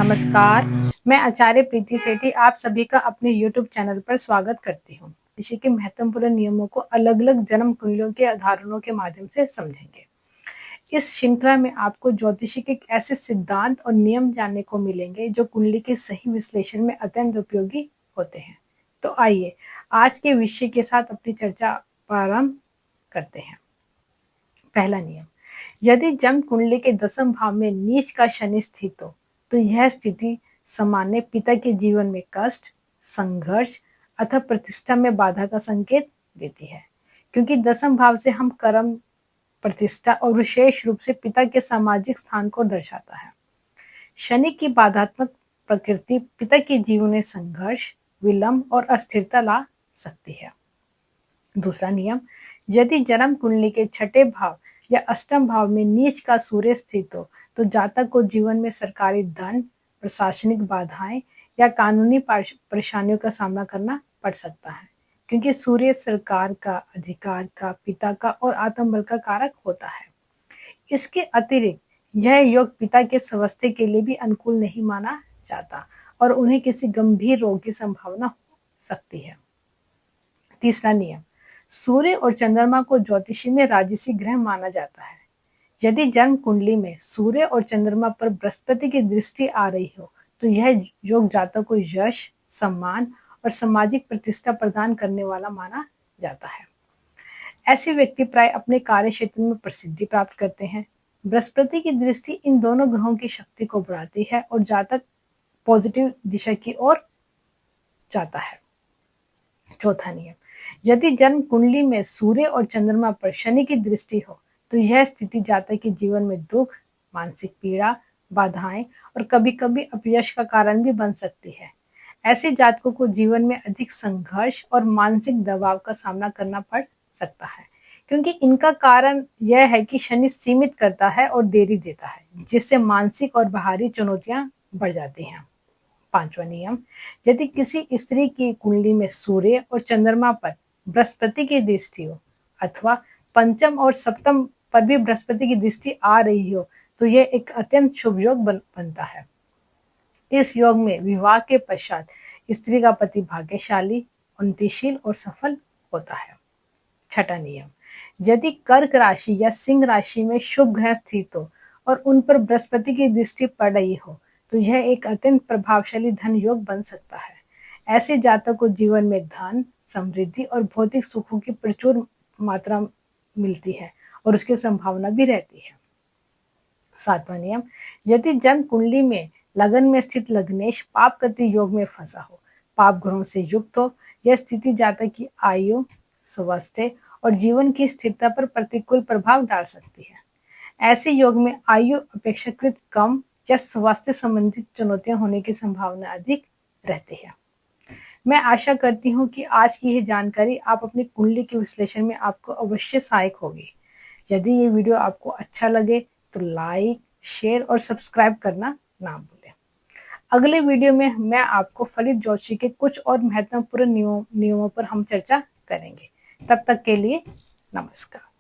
नमस्कार, मैं आचार्य प्रीति सेठी आप सभी का अपने YouTube चैनल पर स्वागत करती हूँ। ज्योतिषी के महत्वपूर्ण नियमों को अलग-अलग जन्म कुंडलियों के उदाहरणों के माध्यम से समझेंगे। इस श्रृंखला में आपको ज्योतिषी के ऐसे सिद्धांत और नियम जानने को मिलेंगे जो कुंडली के सही विश्लेषण में अत्यंत उपयोगी होते हैं। तो आइए आज के विषय के साथ अपनी चर्चा प्रारंभ करते हैं। पहला नियम, यदि जन्म कुंडली के 10वें भाव में नीच का शनि स्थित हो तो यह स्थिति सामान्य पिता के जीवन में कष्ट, संघर्ष अथवा प्रतिष्ठा में बाधा का संकेत देती है, क्योंकि 10वें भाव से हम कर्म, प्रतिष्ठा और विशेष रूप से पिता के सामाजिक स्थान को दर्शाता है। शनि की बाधात्मक प्रकृति पिता के जीवन में संघर्ष, विलंब और अस्थिरता ला सकती है। दूसरा नियम, यदि जन्म कुंडली के 6ठे भाव या 8वें भाव में नीच का सूर्य स्थित हो तो जातक को जीवन में सरकारी दंड, प्रशासनिक बाधाएं या कानूनी परेशानियों का सामना करना पड़ सकता है, क्योंकि सूर्य सरकार का, अधिकार का, पिता का और आत्मबल का कारक होता है। इसके अतिरिक्त यह योग पिता के स्वास्थ्य के लिए भी अनुकूल नहीं माना जाता और उन्हें किसी गंभीर रोग की संभावना हो सकती है। तीसरा नियम, सूर्य और चंद्रमा को ज्योतिषी में राजसी ग्रह माना जाता है। यदि जन्म कुंडली में सूर्य और चंद्रमा पर बृहस्पति की दृष्टि आ रही हो तो यह योग जातक को यश, सम्मान और सामाजिक प्रतिष्ठा प्रदान करने वाला माना जाता है। ऐसे व्यक्ति प्राय अपने कार्य क्षेत्र में प्रसिद्धि प्राप्त करते हैं। बृहस्पति की दृष्टि इन दोनों ग्रहों की शक्ति को बढ़ाती है और जातक पॉजिटिव दिशा की ओर जाता है। चौथा नियम, यदि जन्म कुंडली में सूर्य और चंद्रमा पर शनि की दृष्टि हो तो यह स्थिति जातक के जीवन में दुख, मानसिक पीड़ा, बाधाएं और कभी-कभी अपयश का कारण भी बन सकती है। ऐसे जातकों को जीवन में अधिक संघर्ष और मानसिक दबाव का सामना करना पड़ सकता है, क्योंकि इनका कारण यह है कि शनि सीमित करता है और देरी देता है, जिससे मानसिक और बाहरी चुनौतियां बढ़ जाती हैं। पांचवा नियम, यदि किसी स्त्री की कुंडली में सूर्य और चंद्रमा पर बृहस्पति की दृष्टि हो अथवा पंचम और सप्तम पर भी बृहस्पति की दृष्टि आ रही हो तो यह एक अत्यंत शुभ योग बनता है। इस योग में विवाह के पश्चात स्त्री का पति भाग्यशाली, उन्नतिशील और सफल होता है। छठा नियम, यदि कर्क राशि या सिंह राशि में शुभ ग्रह स्थित हो और उन पर बृहस्पति की दृष्टि पड़ रही हो तो यह एक अत्यंत प्रभावशाली धन योग बन सकता है। ऐसे जातक को जीवन में धन, समृद्धि और भौतिक सुखों की प्रचुर मात्रा मिलती है और उसकी संभावना भी रहती है। सातवां नियम, यदि जन्म कुंडली में लगन में स्थित लग्नेश पाप गति योग में फंसा हो, पाप ग्रहों से युक्त हो, यह स्थिति जातक की आयु, स्वास्थ्य और जीवन की स्थिरता पर प्रतिकूल प्रभाव डाल सकती है। ऐसे योग में आयु अपेक्षाकृत कम या स्वास्थ्य संबंधित चुनौतियां होने की संभावना अधिक रहती है। मैं आशा करती हूँ कि आज की यह जानकारी आप अपनी कुंडली के विश्लेषण में आपको अवश्य सहायक होगी। यदि ये वीडियो आपको अच्छा लगे तो लाइक, शेयर और सब्सक्राइब करना ना भूलें। अगले वीडियो में मैं आपको फलित ज्योतिषी के कुछ और महत्वपूर्ण नियमों पर हम चर्चा करेंगे। तब तक के लिए नमस्कार।